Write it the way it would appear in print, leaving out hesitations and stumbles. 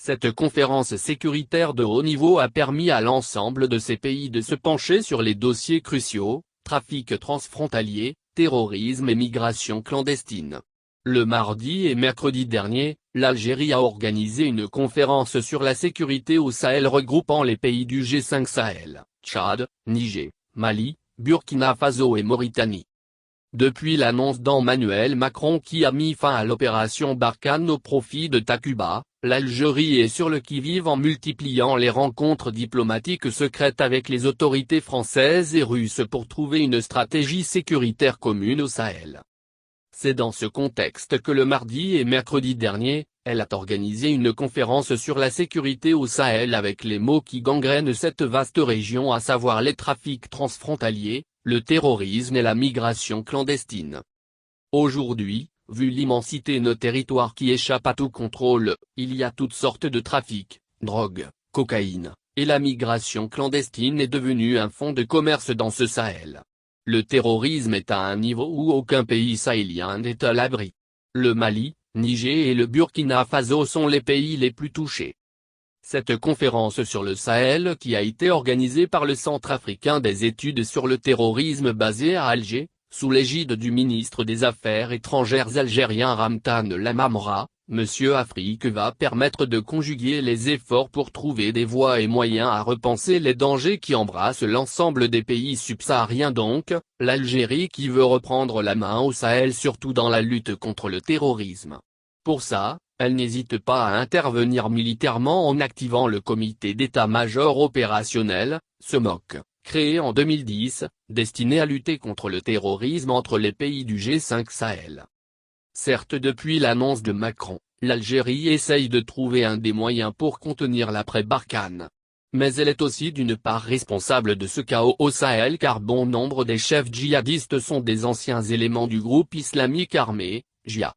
Cette conférence sécuritaire de haut niveau a permis à l'ensemble de ces pays de se pencher sur les dossiers cruciaux, trafic transfrontalier, terrorisme et migration clandestine. Le mardi et mercredi dernier, l'Algérie a organisé une conférence sur la sécurité au Sahel regroupant les pays du G5 Sahel, Tchad, Niger, Mali, Burkina Faso et Mauritanie. Depuis l'annonce d'Emmanuel Macron qui a mis fin à l'opération Barkhane au profit de Takuba, l'Algérie est sur le qui-vive en multipliant les rencontres diplomatiques secrètes avec les autorités françaises et russes pour trouver une stratégie sécuritaire commune au Sahel. C'est dans ce contexte que le mardi et mercredi dernier, elle a organisé une conférence sur la sécurité au Sahel avec les maux qui gangrènent cette vaste région, à savoir les trafics transfrontaliers, le terrorisme et la migration clandestine. Aujourd'hui, vu l'immensité de nos territoires qui échappent à tout contrôle, il y a toutes sortes de trafics, drogue, cocaïne, et la migration clandestine est devenue un fonds de commerce dans ce Sahel. Le terrorisme est à un niveau où aucun pays sahélien n'est à l'abri. Le Mali, Niger et le Burkina Faso sont les pays les plus touchés. Cette conférence sur le Sahel qui a été organisée par le Centre africain des études sur le terrorisme basé à Alger, sous l'égide du ministre des Affaires étrangères algérien Ramtan Lamamra, Monsieur Afrique, va permettre de conjuguer les efforts pour trouver des voies et moyens à repenser les dangers qui embrassent l'ensemble des pays subsahariens, donc, l'Algérie qui veut reprendre la main au Sahel surtout dans la lutte contre le terrorisme. Pour ça, elle n'hésite pas à intervenir militairement en activant le comité d'état-major opérationnel, SEMOC, créé en 2010, destiné à lutter contre le terrorisme entre les pays du G5 Sahel. Certes, depuis l'annonce de Macron, l'Algérie essaye de trouver un des moyens pour contenir l'après-Barkhane. Mais elle est aussi d'une part responsable de ce chaos au Sahel car bon nombre des chefs djihadistes sont des anciens éléments du groupe islamique armé, JIA.